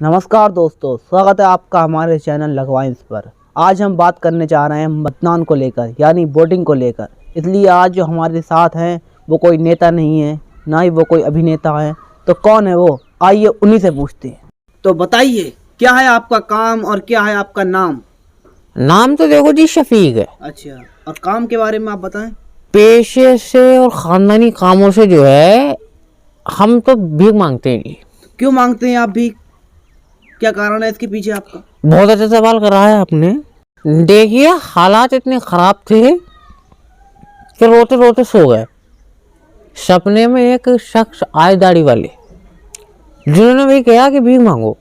नमस्कार दोस्तों, स्वागत है आपका हमारे चैनल लगवाइंस पर। आज हम बात करने जा रहे हैं मतदान को लेकर, यानी वोटिंग को लेकर। इसलिए आज जो हमारे साथ हैं वो कोई नेता नहीं है, ना ही वो कोई अभिनेता है। तो कौन है वो, आइए उन्हीं से पूछते हैं। तो बताइए, क्या है आपका काम और क्या है आपका नाम? नाम तो देखो जी शफीक है। अच्छा, और काम के बारे में आप बताएं। पेशे से और खानदानी कामों से जो है हम तो भीख मांगते हैं जी। क्यों मांगते हैं आप भी, क्या कारण है इसके पीछे आपका? बहुत अच्छा सवाल करा है आपने। देखिए, हालात इतने खराब थे कि रोते रोते सो गए। सपने में एक शख्स आए दाढ़ी वाले, जिन्होंने भी कहा कि भीख मांगो।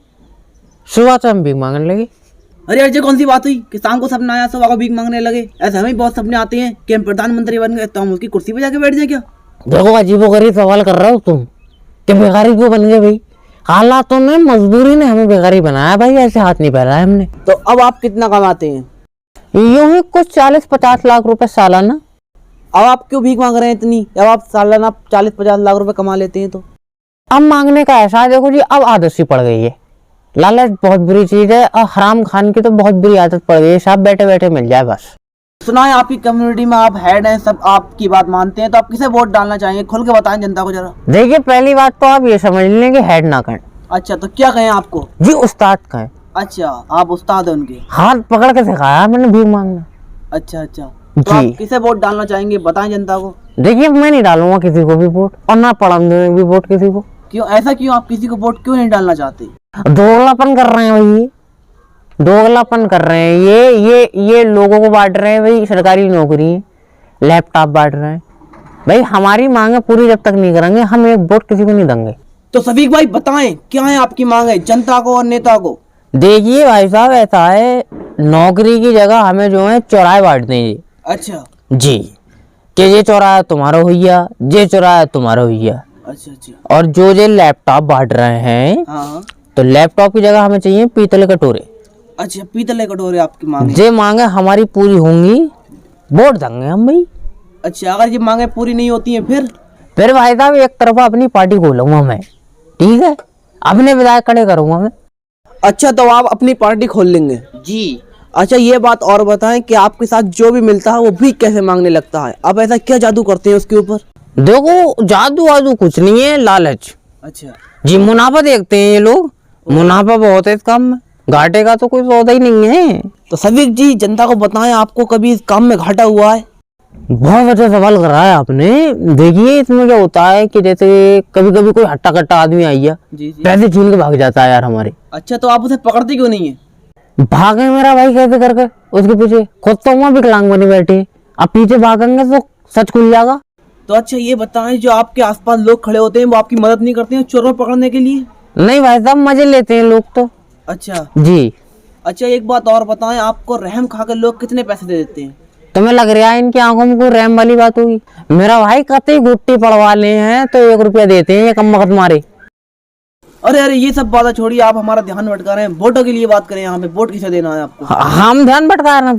सुबह से हम भीख मांगने लगे। अरे यार, ये कौन सी बात हुई कि शाम को सपना आया सुबह को भीख मांगने लगे? ऐसे हमें बहुत सपने आते हैं कि हम प्रधानमंत्री बन गए तो हम उसकी कुर्सी पे जाके बैठ जाए क्या? देखो, अजीबोगरीब सवाल कर रहे हो तुम कि भिखारी क्यों बन गए भाई। हालातों ने, मजबूरी ने हमें भिखारी बनाया भाई, ऐसे हाथ नहीं फैलाया हमने। तो अब आप कितना कमाते हैं? यूं ही कुछ 40-50 लाख रुपए सालाना। अब आप क्यों भीख मांग रहे हैं इतनी, जब आप सालाना 40-50 लाख रुपए कमा लेते हैं? तो अब मांगने का ऐसा है, देखो जी, अब आदत सी पड़ गई है। लालच बहुत बुरी चीज है और हराम खान की तो बहुत बुरी आदत पड़ गई है। सब बैठे बैठे मिल जाए बस। सुना है आपकी कम्युनिटी में आप हेड हैं, सब आपकी बात मानते हैं, तो आप किसे वोट डालना चाहेंगे? खुल के बताएं जनता को जरा। देखिए, पहली बात तो आप ये समझ लें कि हेड ना कहें अच्छा, तो क्या कहें आपको? जी, उस्ताद कहें। अच्छा, आप उस्ताद हैं उनके? हाथ पकड़ के सिखाया मैंने भीख मांगना। अच्छा अच्छा, तो आप किसे वोट डालना चाहेंगे, बताएं जनता को। देखिए, मैं नहीं डालूंगा किसी को भी वोट, और ना पढ़ाऊंगा भी वोट किसी को। क्यों ऐसा, क्यों आप किसी को वोट क्यों नहीं डालना चाहते? दोगलापन कर रहे हैं भाई, दोगलापन कर रहे हैं। ये लोगों को बांट रहे हैं भाई, सरकारी नौकरी, लैपटॉप बांट रहे हैं भाई। हमारी मांगे पूरी जब तक नहीं करेंगे, हम एक वोट किसी को नहीं देंगे। तो सफीक भाई बताएं, क्या है आपकी मांग है जनता को और नेता को? देखिए भाई साहब, ऐसा है, नौकरी की जगह हमें जो है चौराहे बांट देंगे। अच्छा जी, कि ये चौराहा तुम्हारा हुआ, ये चौराहा तुम्हारा हुआ। अच्छा अच्छा, और जो ये लैपटॉप बांट रहे हैं, हाँ, तो लैपटॉप की जगह हमें चाहिए पीतल के कटोरे। अच्छा, पीतल के कटोरे आपकी मांग है? जे मांगे हमारी पूरी होंगी, वोट देंगे हम भाई। अच्छा, अगर ये मांगे पूरी नहीं होती हैं फिर भाई साहब एक तरफा अपनी पार्टी खोलूंगा मैं, ठीक है, अपने विधायक खड़े करूंगा मैं। अच्छा, तो आप अपनी पार्टी खोल लेंगे जी। अच्छा, ये बात और बताएं कि आपके साथ जो भी मिलता है वो भी कैसे मांगने लगता है? आप ऐसा क्या जादू करते हैं उसके ऊपर? देखो, जादू वादू कुछ नहीं है, लालच। अच्छा जी, मुनाफा देखते हैं ये लोग, मुनाफा बहुत है इस काम में, घाटे का तो कोई सौदा ही नहीं है। तो सफीक जी, जनता को बताएं, आपको कभी इस काम में घाटा हुआ है? बहुत अच्छा सवाल करा है आपने। देखिए, इसमें क्या होता है कि जैसे कभी कभी कोई हट्टा कट्टा आदमी आई है, जी जी। पैसे छीन के भाग जाता है यार हमारे। अच्छा, तो आप उसे पकड़ते क्यों नहीं है? भागे मेरा भाई कैसे करके उसके पीछे, खुद तो वहां विकलांग बनी बैठी, अब पीछे भागेंगे तो सच खुल जाएगा। तो अच्छा ये बताएं, जो आपके आसपास लोग खड़े होते हैं वो आपकी मदद नहीं करते हैं चोरों को पकड़ने के लिए? नहीं भाई साहब, मजे लेते हैं लोग तो। अच्छा जी। अच्छा, एक बात और बताएं, आपको रहम खा कर लोग कितने पैसे दे देते हैं? तुम्हें लग रहा है इनकी आंखों में कोई रैम वाली बात होगी? मेरा भाई कतई गुट्टी पड़वा ले हैं तो 1 रुपया देते हैं ये कम वक्त मारे। अरे अरे, ये सब बातें छोड़िए, आप हमारा ध्यान भटका रहे हैं। वोटों के लिए बात करें, यहाँ पे वोट किसे देना है आपको? हम ध्यान भटका रहे हैं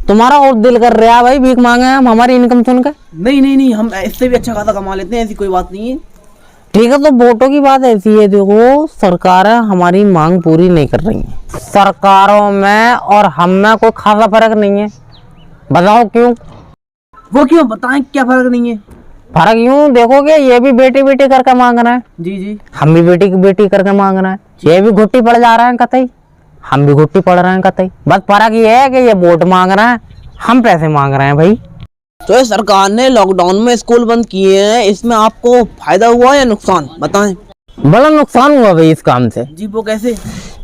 तुम्हारा और दिल कर रहा है भाई भीख मांगे हम हमारी इनकम सुन के? नहीं नहीं नहीं, हम इससे भी अच्छा खासा कमा लेते हैं, ऐसी कोई बात नहीं है। ठीक है, तो वोटों की बात ऐसी है, देखो, सरकारें हमारी मांग पूरी नहीं कर रही हैं। सरकारों में और हम में कोई खासा फर्क नहीं है, बताओ क्यों? वो क्यों, बताएं क्या फर्क नहीं है? फर्क यूं देखोगे, ये भी बेटी बेटी करके मांग रहे हैं, जी जी। हम भी बेटी की बेटी करके मांग रहे हैं। ये भी घुट्टी पड़ जा रहे हैं कतई, हम भी घुट्टी पड़ रहे हैं कतई। बस फर्क ये है कि ये वोट मांग रहे हैं, हम पैसे मांग रहे हैं भाई। तो ये सरकार ने लॉकडाउन में स्कूल बंद किए हैं, इसमें आपको फायदा हुआ या नुकसान, बताएं? बड़ा नुकसान हुआ भाई इस काम से। जी, वो कैसे?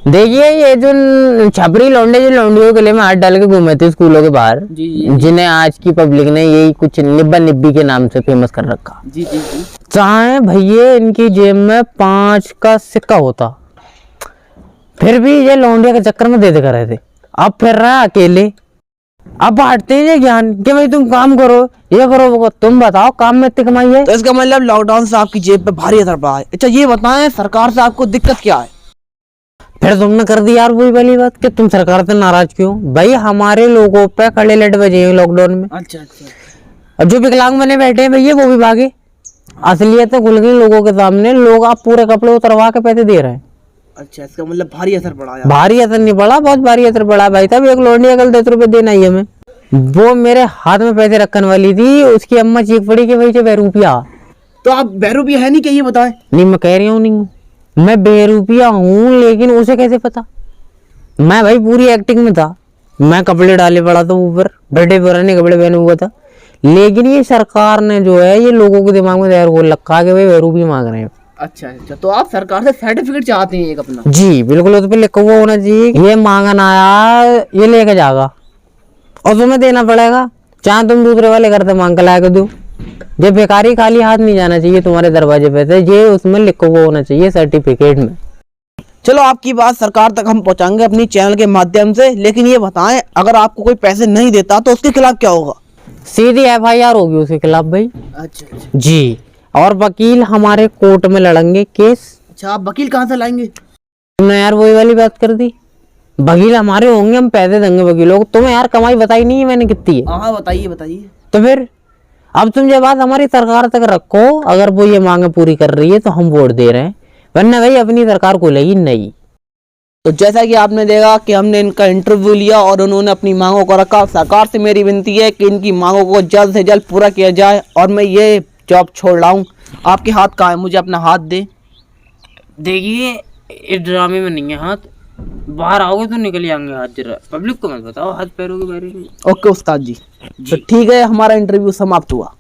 देखिए, ये जो छपरी लौंडे जो लौंडियों के लिए में हाथ डाल के घूमे थे स्कूलों के बाहर, जी जी। जिन्हें आज की पब्लिक ने यही कुछ निब्बा निब्बी के नाम से फेमस कर रखा। जी जी जी। चाहे भैया इनकी जेब में 5 का सिक्का होता, फिर भी ये लौंडिया के चक्कर में दे दे कर रहे थे। अब फिर रहा अकेले, अब बांटते हैं ज्ञान कि भाई तुम काम करो, ये करो वो करो। तुम बताओ, काम में इतनी कमाई है? तो इसका मतलब लॉकडाउन से आपकी जेब पे भारी असर पड़ा है। अच्छा ये बताएं, सरकार से आपको दिक्कत क्या है? फिर तुमने कर दी यार वही वाली बात कि तुम सरकार से नाराज क्यों? भाई हमारे लोगों पे कड़े लट बजे हैं लॉकडाउन में। अच्छा अच्छा। अब जो विकलांग बने बैठे हैं भैया वो भी भागे। असलियत खुल गई लोगों के सामने, लोग आप पूरे कपड़े उतरवा के पैसे दे रहे हैं। अच्छा, इसका मतलब भारी असर पड़ा यार। भारी असर नहीं पड़ा, बहुत भारी असर पड़ा भाई साहब। एक लौंडिया कल 10 रुपए देना ही हमें, वो मेरे हाथ में पैसे रखने वाली थी, उसकी अम्मा चीख पड़ी कि भाई से बहरूपिया। तो आप बहरूपिया है नहीं क्या, ये बताएं। नहीं मैं कह रही हूँ नहीं हूँ, मैं बहरूपिया हूँ, लेकिन उसे कैसे पता? मैं भाई पूरी एक्टिंग में था, मैं कपड़े डाले पड़ा था ऊपर, बड़े पुराने कपड़े पहने हुआ था। लेकिन ये सरकार ने जो है ये लोगों के दिमाग में जहर घोल रखा है कि भाई बहरूपिया मांग रहे हैं। अच्छा अच्छा, तो आप सरकार से सर्टिफिकेट चाहते हैं एक अपना? जी बिल्कुल, उस पर लिखा हुआ होना चाहिए ये मांगन आया, ये लेके जाएगा और तुम्हें देना पड़ेगा, चाहे तुम दूसरे वाले घर से मांग के ला के दो। ये बेकारी खाली हाथ नहीं जाना चाहिए तुम्हारे दरवाजे पे से, ये उसमें लिखा हुआ होना चाहिए सर्टिफिकेट में। चलो आपकी बात सरकार तक हम पहुंचाएंगे अपनी चैनल के माध्यम से, लेकिन ये बताएं अगर आपको कोई पैसे नहीं देता तो उसके खिलाफ क्या होगा? सीधी FIR होगी उसके खिलाफ भाई। अच्छा अच्छा। जी, और वकील हमारे कोर्ट में लड़ेंगे केस। अच्छा, आप वकील कहाँ से लाएंगे? तुमने यार वही वाली बात कर दी, वकील हमारे होंगे, हम पैसे देंगे वकीलों को। तुम्हें यार कमाई बताई नहीं है मैंने कितनी है? हाँ बताइए बताइए। तो फिर अब तुम ये बात हमारी सरकार तक रखो, अगर वो ये मांगे पूरी कर रही है तो हम वोट दे रहे हैं, वरना भाई अपनी सरकार को लगी नहीं। तो जैसा कि आपने देखा कि हमने इनका इंटरव्यू लिया और उन्होंने अपनी मांगों को रखा। सरकार से मेरी विनती है कि इनकी मांगों को जल्द से जल्द पूरा किया जाए और मैं ये जॉब छोड़ रहा हूँ। आपके हाथ कहाँ है? मुझे अपना हाथ दे। देखिए इस ड्रामे में नहीं है हाथ, बाहर आओगे तो निकल जाएंगे हाथ, जरा पब्लिक को मत बताओ हाथ पैरों के बारे में। ओके उस्ताद जी। तो ठीक है, हमारा इंटरव्यू समाप्त हुआ।